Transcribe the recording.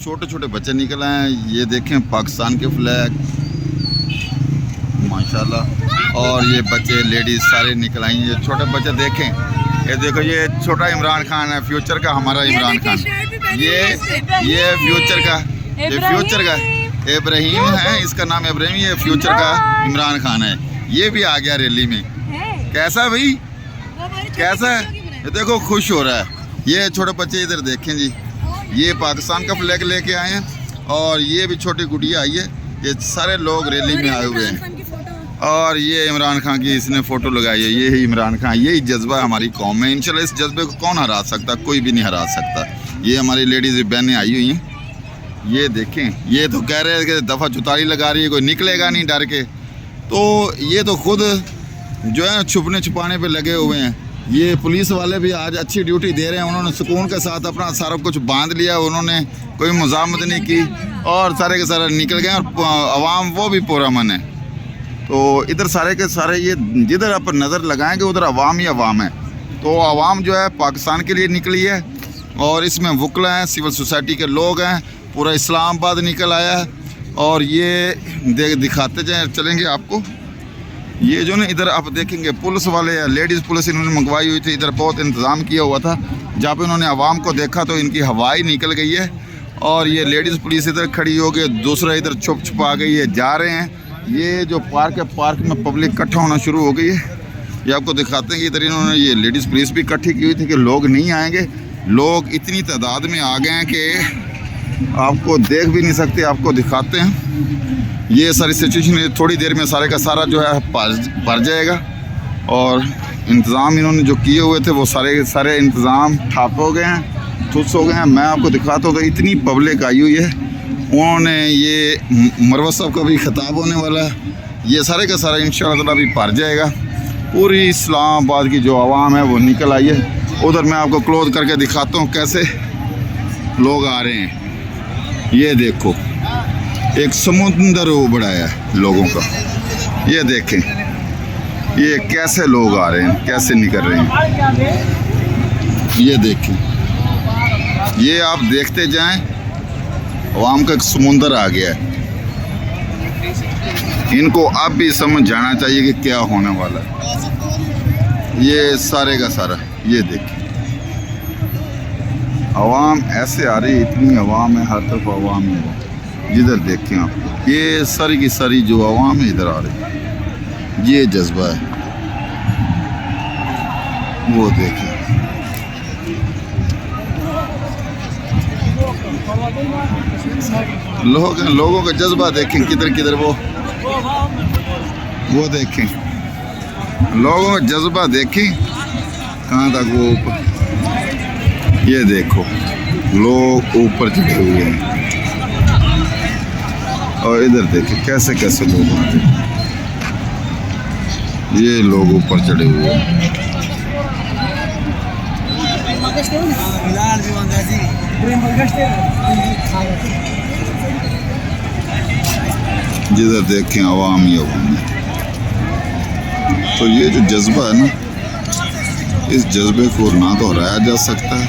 छोटे छोटे बच्चे निकल आए हैं। ये देखें पाकिस्तान के फ्लैग माशाल्लाह। और ये बच्चे लेडीज़ सारे निकल आई। ये छोटे बच्चे देखें, ये देखो ये छोटा इमरान खान है, फ्यूचर का हमारा इमरान खान। ये फ्यूचर का, ये फ्यूचर का इब्राहिम है, इसका नाम इब्राहिम। ये फ्यूचर का इमरान खान है। ये भी आ गया रैली में। कैसा है भाई, कैसा है? ये देखो खुश हो रहा है। ये छोटे बच्चे इधर देखें जी, ये पाकिस्तान का फ्लैग लेके आए हैं। और ये भी छोटी गुड़िया आई है। ये सारे लोग रैली में आए हुए हैं। और ये इमरान खान की इसने फ़ोटो लगाई है। ये ही इमरान खान, यही जज्बा हमारी कौम में। इंशाल्लाह इस जज्बे को कौन हरा सकता, कोई भी नहीं हरा सकता। ये हमारी लेडीज़ बहनें आई हुई हैं। ये देखें, ये तो कह रहे हैं कि दफ़ा चुतारी लगा रही है, कोई निकलेगा नहीं डर के। तो ये तो खुद जो है छुपने छुपाने पे लगे हुए हैं। ये पुलिस वाले भी आज अच्छी ड्यूटी दे रहे हैं। उन्होंने सुकून के साथ अपना सारा कुछ बांध लिया, उन्होंने कोई मुज़ामत नहीं की और सारे के सारे निकल गए। और आवाम वो भी पुरअमन है। तो इधर सारे के सारे ये जिधर आप नज़र लगाएंगे उधर आवाम ही आवाम है। तो आवाम जो है पाकिस्तान के लिए निकली है। और इसमें वकला हैं, सिविल सोसाइटी के लोग हैं, पूरा इस्लामाबाद निकल आया है। और ये दिखाते जाए चलेंगे आपको। ये जो ना इधर आप देखेंगे पुलिस वाले या लेडीज़ पुलिस इन्होंने मंगवाई हुई थी। इधर बहुत इंतज़ाम किया हुआ था। जब इन्होंने आवाम को देखा तो इनकी हवाई निकल गई है। और ये लेडीज़ पुलिस इधर खड़ी हो गई, दूसरा इधर छुप छुपा गई है, जा रहे हैं। ये जो पार्क है, पार्क में पब्लिक इकट्ठा होना शुरू हो गई है। ये आपको दिखाते हैं कि इधर इन्होंने ये लेडीज़ पुलिस भी इकट्ठी की हुई थी कि लोग नहीं आएंगे। लोग इतनी तादाद में आ गए हैं कि आपको देख भी नहीं सकते। आपको दिखाते हैं ये सारी सिचुएशन। थोड़ी देर में सारे का सारा जो है भर जाएगा। और इंतज़ाम इन्होंने जो किए हुए थे वो सारे के सारे इंतज़ाम ठप हो गए हैं, ठुस हो गए हैं। मैं आपको दिखाता हूँ तो इतनी पब्लिक आई हुई है। उन्होंने ये मरवत साहब का भी खिताब होने वाला है। ये सारे का सारा इंशाअल्लाह ताला भी भर जाएगा। पूरी इस्लामाबाद की जो आवाम है वो निकल आई है। उधर मैं आपको क्लोज करके दिखाता हूँ कैसे लोग आ रहे हैं। ये देखो एक समुंदर उबड़ाया है लोगों का। ये देखें ये कैसे लोग आ रहे हैं, कैसे निकल रहे हैं। ये देखें, ये आप देखते जाएं, आवाम का एक समुंदर आ गया है। इनको अब भी समझ जाना चाहिए कि क्या होने वाला है। ये सारे का सारा ये देखें, आवाम ऐसे आ रही है, इतनी आवाम है, हर तरफ आवाम है। जिधर देखें आप ये सारी की सारी जो आवाम है इधर आ रही है। ये जज्बा है, वो देखें। लोगों का जज्बा देखें, किधर किधर वो देखें, लोगों का जज्बा देखें कहाँ तक वो ऊपर। ये देखो लोग ऊपर चढ़े हुए हैं। और इधर देखें कैसे कैसे लोग आ रहे हैं। ये लोग ऊपर चढ़े हुए हैं। जिधर देखें आवाम ही आवाम है। तो ये जो जज्बा है ना, इस जज्बे को ना तो हराया जा सकता है